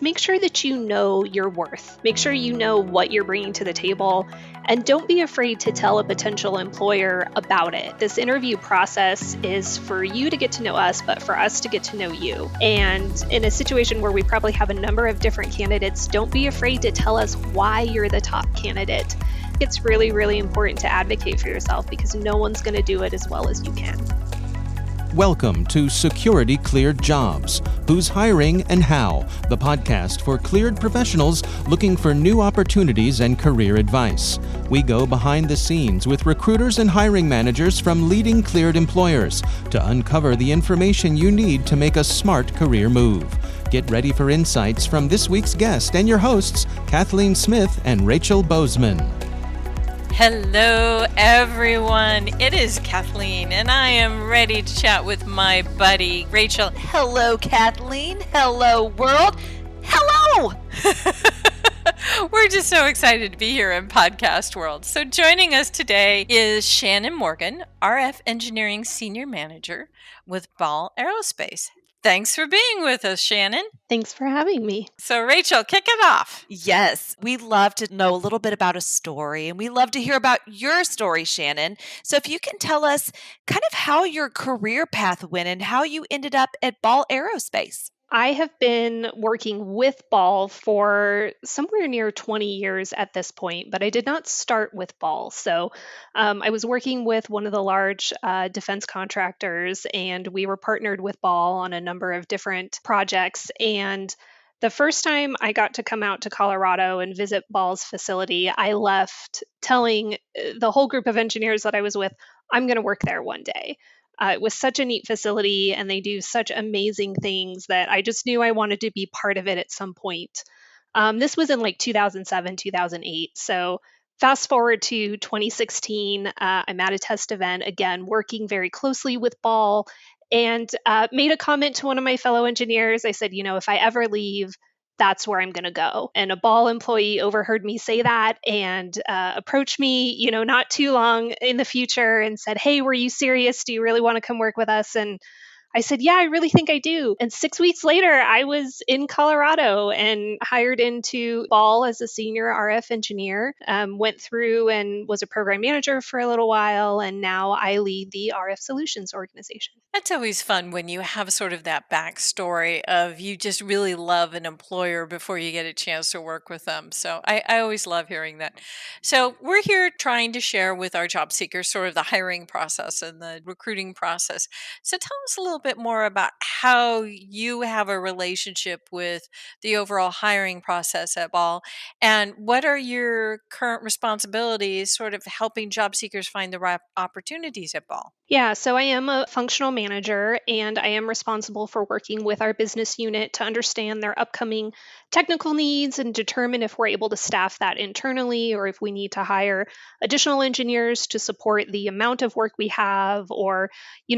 make sure that you know your worth. Make sure you know what you're bringing to the table, and don't be afraid to tell a potential employer about it. This interview process is for you to get to know us, but for us to get to know you. And in a situation where we probably have a number of different candidates, don't be afraid to tell us why you're the top candidate. It's really, really important to advocate for yourself because no one's going to do it as well as you can. Welcome to Security Cleared Jobs, Who's Hiring and How, the podcast for cleared professionals looking for new opportunities and career advice. We go behind the scenes with recruiters and hiring managers from leading cleared employers to uncover the information you need to make a smart career move. Get ready for insights from this week's guest and your hosts, Kathleen Smith and Rachel Bozeman. Hello, everyone. It is Kathleen, and I am ready to chat with my buddy, Rachel. Hello, Kathleen. Hello, world. Hello! We're just so excited to be here in podcast world. So joining us today is Shannon Morgan, RF Engineering Senior Manager with Ball Aerospace. Thanks for being with us, Shannon. Thanks for having me. So, Rachel, kick it off. Yes, we love to know a little bit about a story, and we love to hear about your story, Shannon. So if you can tell us kind of how your career path went and how you ended up at Ball Aerospace. I have been working with Ball for somewhere near 20 years at this point, but I did not start with Ball. So I was working with one of the large defense contractors, and we were partnered with Ball on a number of different projects. And the first time I got to come out to Colorado and visit Ball's facility, I left telling the whole group of engineers that I was with, I'm going to work there one day. It was such a neat facility, and they do such amazing things that I just knew I wanted to be part of it at some point. This was in like 2007, 2008. So fast forward to 2016, I'm at a test event, again, working very closely with Ball, and made a comment to one of my fellow engineers. I said, if I ever leave, that's where I'm going to go. And a Ball employee overheard me say that and approached me, not too long in the future and said, hey, were you serious? Do you really want to come work with us? And I said, yeah, I really think I do. And 6 weeks later, I was in Colorado and hired into Ball as a senior RF engineer, went through and was a program manager for a little while. And now I lead the RF Solutions organization. That's always fun when you have sort of that backstory of you just really love an employer before you get a chance to work with them. So I always love hearing that. So we're here trying to share with our job seekers sort of the hiring process and the recruiting process. So tell us a little bit more about how you have a relationship with the overall hiring process at Ball, and what are your current responsibilities sort of helping job seekers find the right opportunities at Ball? Yeah, so I am a functional manager, and I am responsible for working with our business unit to understand their upcoming technical needs and determine if we're able to staff that internally or if we need to hire additional engineers to support the amount of work we have. Or,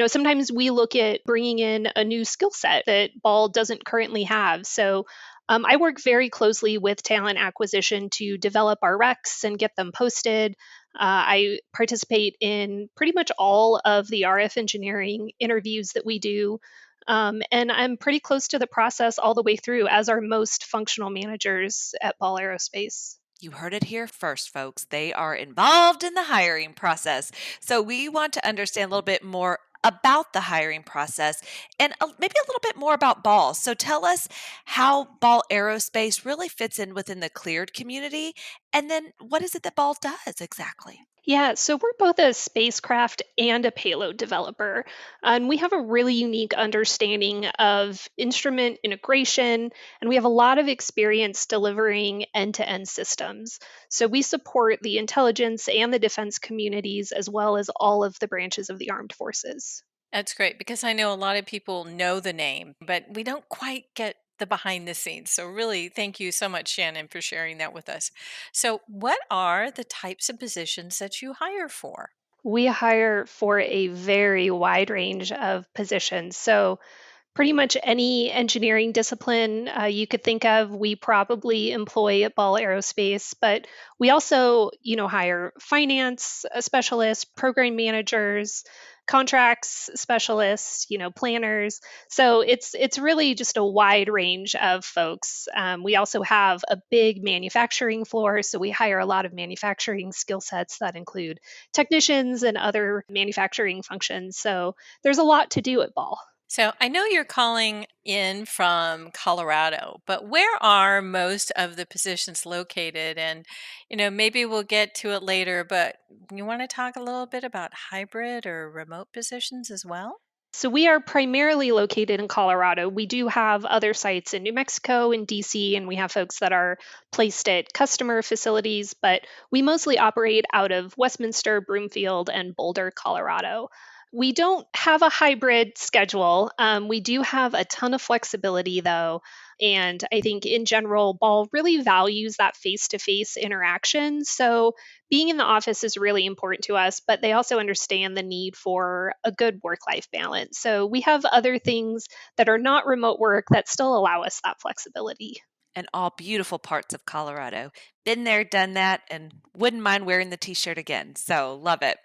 sometimes we look at bringing in a new skill set that Ball doesn't currently have. So I work very closely with talent acquisition to develop our recs and get them posted. I participate in pretty much all of the RF engineering interviews that we do. And I'm pretty close to the process all the way through, as are most functional managers at Ball Aerospace. You heard it here first, folks. They are involved in the hiring process. So we want to understand a little bit more about the hiring process and maybe a little bit more about Ball. So tell us how Ball Aerospace really fits in within the cleared community, and then what is it that Ball does exactly? Yeah, so we're both a spacecraft and a payload developer. And we have a really unique understanding of instrument integration, and we have a lot of experience delivering end-to-end systems. So we support the intelligence and the defense communities, as well as all of the branches of the armed forces. That's great because I know a lot of people know the name, but we don't quite get the behind the scenes. So, really, thank you so much, Shannon, for sharing that with us. So, what are the types of positions that you hire for? We hire for a very wide range of positions. So, pretty much any engineering discipline you could think of, we probably employ at Ball Aerospace. But we also, hire finance specialists, program managers, contracts specialists, planners. So it's really just a wide range of folks. We also have a big manufacturing floor, so we hire a lot of manufacturing skill sets that include technicians and other manufacturing functions. So there's a lot to do at Ball. So I know you're calling in from Colorado, but where are most of the positions located? And, maybe we'll get to it later, but you want to talk a little bit about hybrid or remote positions as well? So we are primarily located in Colorado. We do have other sites in New Mexico and DC, and we have folks that are placed at customer facilities, but we mostly operate out of Westminster, Broomfield, and Boulder, Colorado. We don't have a hybrid schedule. We do have a ton of flexibility, though. And I think in general, Ball really values that face to face interaction. So being in the office is really important to us, but they also understand the need for a good work life balance. So we have other things that are not remote work that still allow us that flexibility. And all beautiful parts of Colorado. Been there, done that, and wouldn't mind wearing the t-shirt again. So love it.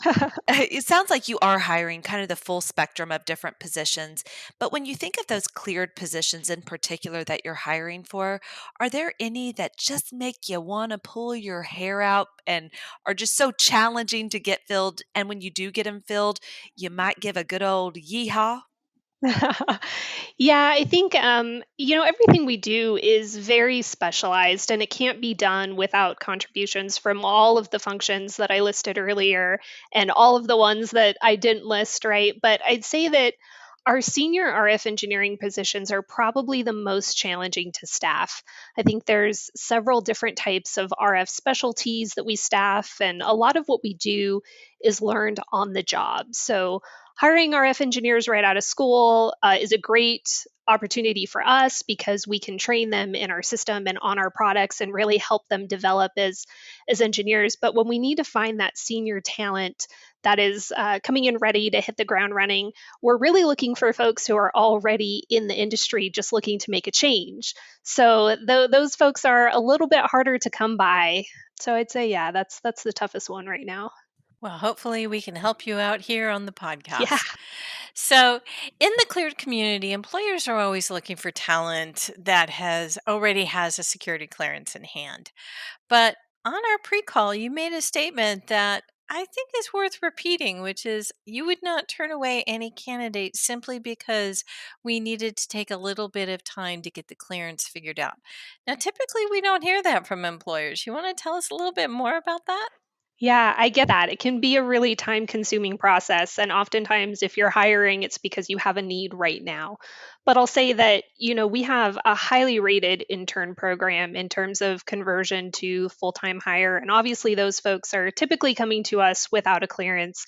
It sounds like you are hiring kind of the full spectrum of different positions. But when you think of those cleared positions in particular that you're hiring for, are there any that just make you want to pull your hair out and are just so challenging to get filled? And when you do get them filled, you might give a good old yeehaw? Yeah, I think everything we do is very specialized, and it can't be done without contributions from all of the functions that I listed earlier and all of the ones that I didn't list, right? But I'd say that our senior RF engineering positions are probably the most challenging to staff. I think there's several different types of RF specialties that we staff, and a lot of what we do is learned on the job. So hiring RF engineers right out of school is a great opportunity for us because we can train them in our system and on our products and really help them develop as engineers. But when we need to find that senior talent that is coming in ready to hit the ground running, we're really looking for folks who are already in the industry just looking to make a change. So those folks are a little bit harder to come by. So I'd say, yeah, that's the toughest one right now. Well, hopefully we can help you out here on the Yeah. podcast. So, in the cleared community, employers are always looking for talent that has already has a security clearance in hand. But on our pre-call, you made a statement that I think is worth repeating, which is you would not turn away any candidate simply because we needed to take a little bit of time to get the clearance figured out. Now, typically we don't hear that from employers. You want to tell us a little bit more about that? Yeah, I get that. It can be a really time consuming process. And oftentimes, if you're hiring, it's because you have a need right now. But I'll say that, we have a highly rated intern program in terms of conversion to full time hire. And obviously, those folks are typically coming to us without a clearance.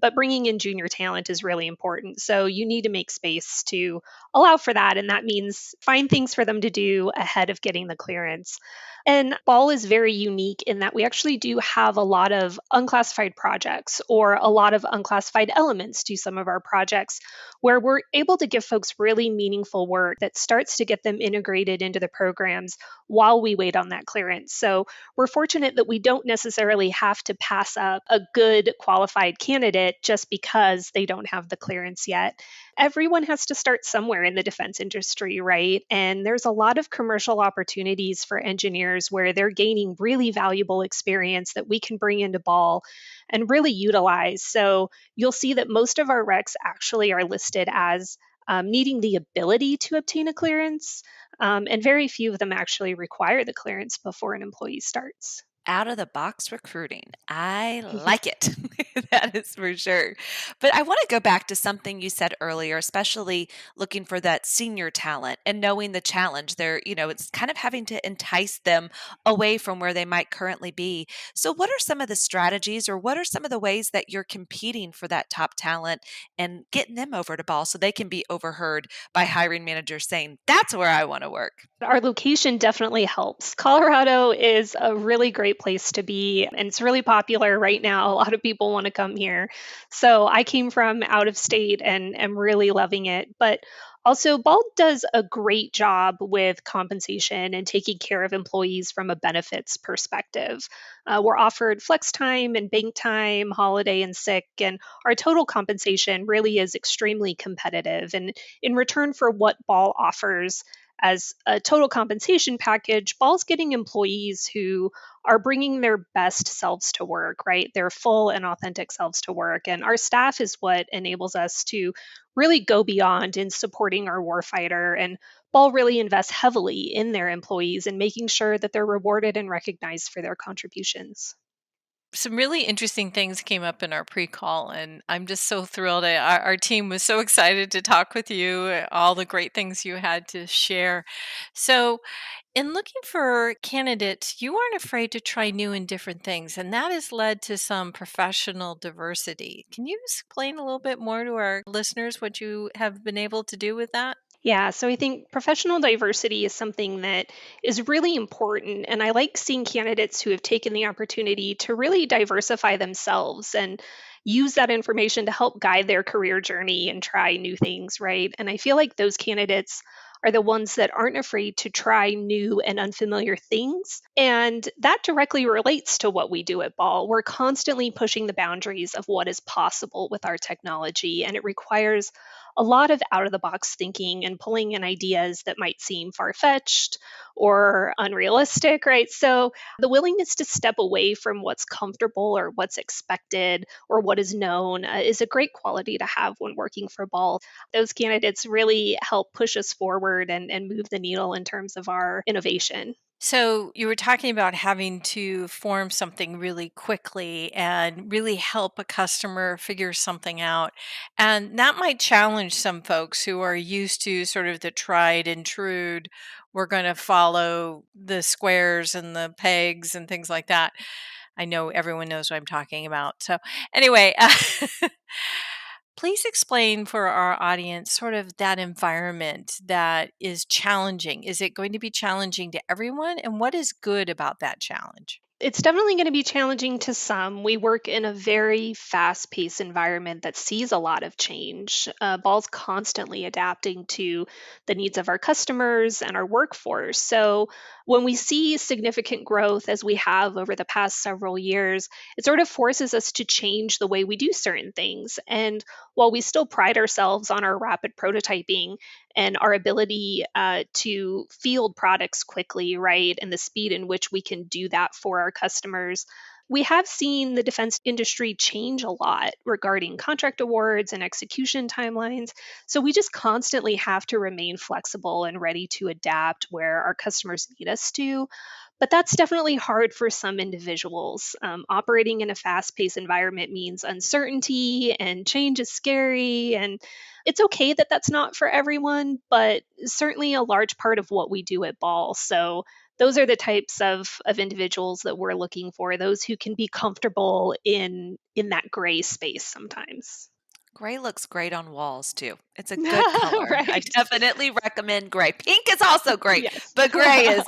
But bringing in junior talent is really important. So you need to make space to allow for that. And that means find things for them to do ahead of getting the clearance. And Ball is very unique in that we actually do have a lot of unclassified projects or a lot of unclassified elements to some of our projects where we're able to give folks really meaningful work that starts to get them integrated into the programs while we wait on that clearance. So we're fortunate that we don't necessarily have to pass up a good qualified candidate just because they don't have the clearance yet. Everyone has to start somewhere in the defense industry, right? And there's a lot of commercial opportunities for engineers where they're gaining really valuable experience that we can bring into Ball and really utilize. So you'll see that most of our recs actually are listed as needing the ability to obtain a clearance, and very few of them actually require the clearance before an employee starts. Out of the box recruiting. I Yeah. like it. That is for sure. But I want to go back to something you said earlier, especially looking for that senior talent and knowing the challenge there, it's kind of having to entice them away from where they might currently be. So what are some of the strategies or what are some of the ways that you're competing for that top talent and getting them over to Ball so they can be overheard by hiring managers saying, "That's where I want to work." Our location definitely helps. Colorado is a really great place to be, and it's really popular right now. A lot of people want to come here. So I came from out of state and am really loving it. But Also, Ball does a great job with compensation and taking care of employees from a benefits perspective. We're offered flex time and bank time, holiday and sick, and our total compensation really is extremely competitive. And in return for what Ball offers as a total compensation package, Ball's getting employees who are bringing their best selves to work, right? Their full and authentic selves to work. And our staff is what enables us to really go beyond in supporting our warfighter. And Ball really invests heavily in their employees and making sure that they're rewarded and recognized for their contributions. Some really interesting things came up in our pre-call, and I'm just so thrilled. Our team was so excited to talk with you, all the great things you had to share. So, in looking for candidates, you aren't afraid to try new and different things, and that has led to some professional diversity. Can you explain a little bit more to our listeners what you have been able to do with that? Yeah, so I think professional diversity is something that is really important. And I like seeing candidates who have taken the opportunity to really diversify themselves and use that information to help guide their career journey and try new things, right? And I feel like those candidates are the ones that aren't afraid to try new and unfamiliar things. And that directly relates to what we do at Ball. We're constantly pushing the boundaries of what is possible with our technology, and it requires a lot of out of the box thinking and pulling in ideas that might seem far fetched or unrealistic, right? So, the willingness to step away from what's comfortable or what's expected or what is known is a great quality to have when working for Ball. Those candidates really help push us forward and move the needle in terms of our innovation. So, you were talking about having to form something really quickly and really help a customer figure something out. And that might challenge some folks who are used to sort of the tried and true, we're going to follow the squares and the pegs and things like that. I know everyone knows what I'm talking about. So, anyway, please explain for our audience sort of that environment that is challenging. Is it going to be challenging to everyone? And what is good about that challenge? It's definitely going to be challenging to some. We work in a very fast paced environment that sees a lot of change. Ball's constantly adapting to the needs of our customers and our workforce. So, when we see significant growth as we have over the past several years, it sort of forces us to change the way we do certain things. And while we still pride ourselves on our rapid prototyping and our ability to field products quickly, right? And the speed in which we can do that for our customers. We have seen the defense industry change a lot regarding contract awards and execution timelines. So we just constantly have to remain flexible and ready to adapt where our customers need us to. But that's definitely hard for some individuals. Operating in a fast paced environment means uncertainty and change is scary. And it's okay that that's not for everyone, but certainly a large part of what we do at Ball. So those are the types of individuals that we're looking for, those who can be comfortable in that gray space sometimes. Gray looks great on walls too. It's a good color. I Right. definitely recommend gray. Pink is also great, Yes. but gray is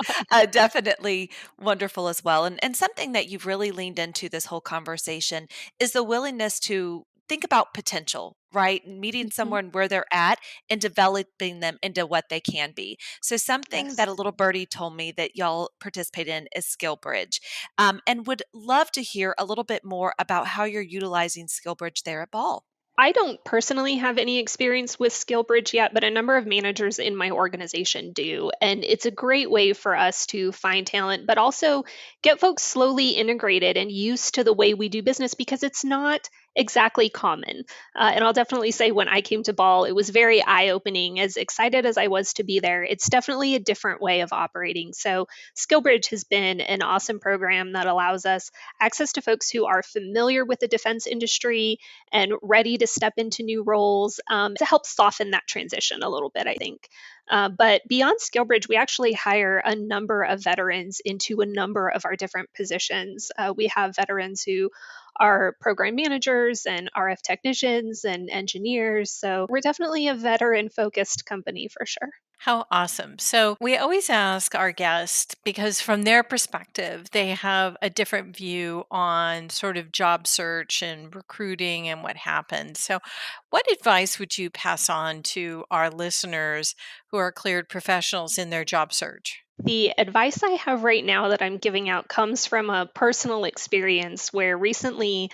definitely wonderful as well. And something that you've really leaned into this whole conversation is the willingness to think about potential, right? Meeting Mhm. someone where they're at and developing them into what they can be. So something that Yes. a little birdie told me that y'all participate in is Skill Bridge, and would love to hear a little bit more about how you're utilizing Skill Bridge there at Ball. I don't personally have any experience with SkillBridge yet, but a number of managers in my organization do. And it's a great way for us to find talent, but also get folks slowly integrated and used to the way we do business because it's not exactly common. And I'll definitely say when I came to Ball, it was very eye opening. As excited as I was to be there, it's definitely a different way of operating. So, SkillBridge has been an awesome program that allows us access to folks who are familiar with the defense industry and ready to step into new roles to help soften that transition a little bit, I think. But beyond SkillBridge, we actually hire a number of veterans into a number of our different positions. We have veterans who are program managers and RF technicians and engineers. So we're definitely a veteran focused company for sure. How awesome. So we always ask our guests because from their perspective, they have a different view on sort of job search and recruiting and what happens. So what advice would you pass on to our listeners who are cleared professionals in their job search? The advice I have right now that I'm giving out comes from a personal experience where recently,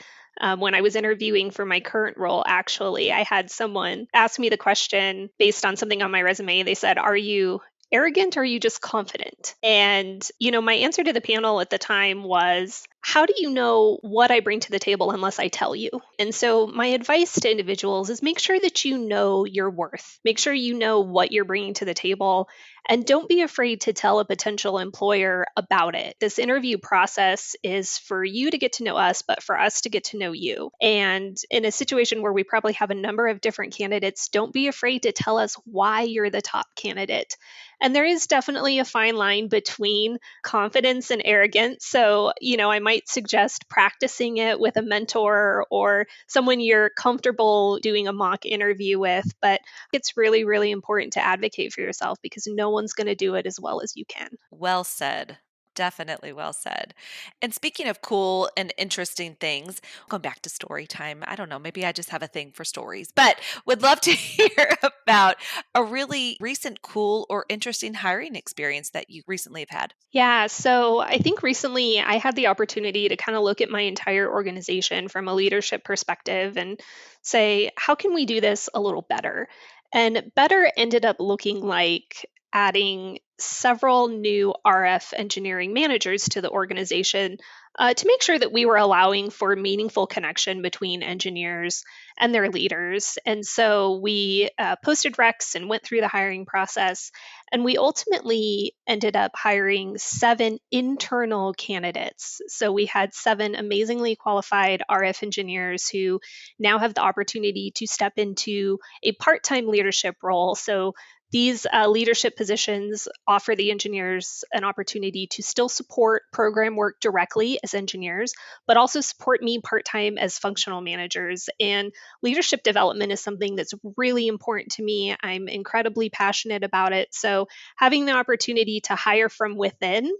when I was interviewing for my current role, actually, I had someone ask me the question based on something on my resume. They said, "Are you arrogant or are you just confident?" And, my answer to the panel at the time was, "How do you know what I bring to the table unless I tell you?" And so, my advice to individuals is make sure that you know your worth. Make sure you know what you're bringing to the table and don't be afraid to tell a potential employer about it. This interview process is for you to get to know us, but for us to get to know you. And in a situation where we probably have a number of different candidates, don't be afraid to tell us why you're the top candidate. And there is definitely a fine line between confidence and arrogance. So, I might suggest practicing it with a mentor or someone you're comfortable doing a mock interview with. But it's really, really important to advocate for yourself because no one's going to do it as well as you can. Well said. Definitely well said. And speaking of cool and interesting things, going back to story time, I don't know, maybe I just have a thing for stories, but would love to hear about a really recent, cool, or interesting hiring experience that you recently have had. Yeah, so I think recently I had the opportunity to kind of look at my entire organization from a leadership perspective and say, how can we do this a little better? And better ended up looking like adding several new RF engineering managers to the organization to make sure that we were allowing for meaningful connection between engineers and their leaders. And so we posted recs and went through the hiring process. And we ultimately ended up hiring 7 internal candidates. So we had 7 amazingly qualified RF engineers who now have the opportunity to step into a part time leadership role. So these leadership positions offer the engineers an opportunity to still support program work directly as engineers, but also support me part time as functional managers. And leadership development is something that's really important to me. I'm incredibly passionate about it. So, having the opportunity to hire from within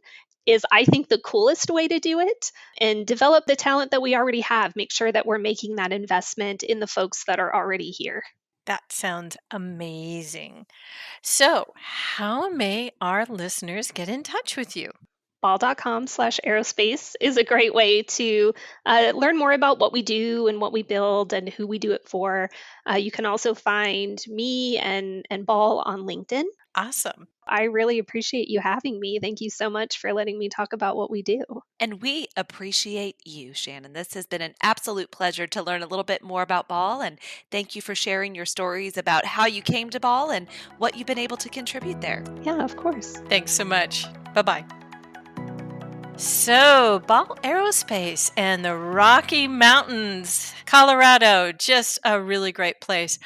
is, I think, the coolest way to do it and develop the talent that we already have. Make sure that we're making that investment in the folks that are already here. That sounds amazing. So, how may our listeners get in touch with you? Ball.com/aerospace is a great way to learn more about what we do and what we build and who we do it for. You can also find me and Ball on LinkedIn. Awesome. I really appreciate you having me. Thank you so much for letting me talk about what we do. And we appreciate you, Shannon. This has been an absolute pleasure to learn a little bit more about Ball. And thank you for sharing your stories about how you came to Ball and what you've been able to contribute there. Yeah, of course. Thanks so much. Bye bye. So, Ball Aerospace and the Rocky Mountains, Colorado, just a really great place.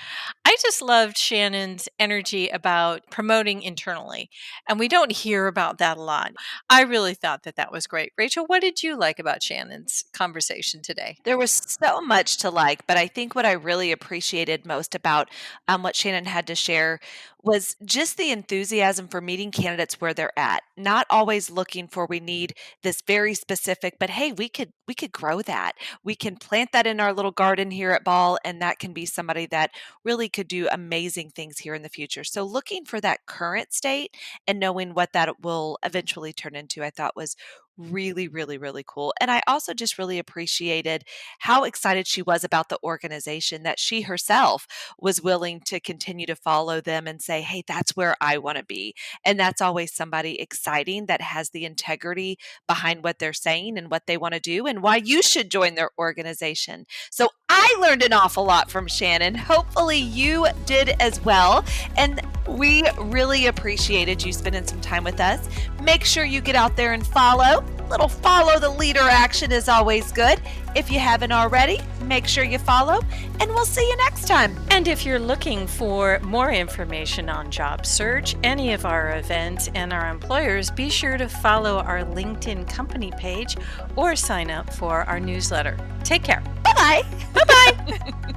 I just loved Shannon's energy about promoting internally, and we don't hear about that a lot. I really thought that that was great. Rachel, what did you like about Shannon's conversation today? There was so much to like, but I think what I really appreciated most about what Shannon had to share was just the enthusiasm for meeting candidates where they're at. Not always looking for we need this very specific, but hey, we could grow that. We can plant that in our little garden here at Ball, and that can be somebody that really could do amazing things here in the future. So looking for that current state and knowing what that will eventually turn into, I thought was really, really, really cool. And I also just really appreciated how excited she was about the organization, that she herself was willing to continue to follow them and say, hey, that's where I want to be. And that's always somebody exciting that has the integrity behind what they're saying and what they want to do and why you should join their organization. So I learned an awful lot from Shannon. Hopefully you did as well. And we really appreciated you spending some time with us. Make sure you get out there and follow. Little follow the leader action is always good. If you haven't already, make sure you follow, and we'll see you next time. And if you're looking for more information on job search, any of our events, and our employers, be sure to follow our LinkedIn company page or sign up for our newsletter. Take care. Bye-bye. Bye-bye.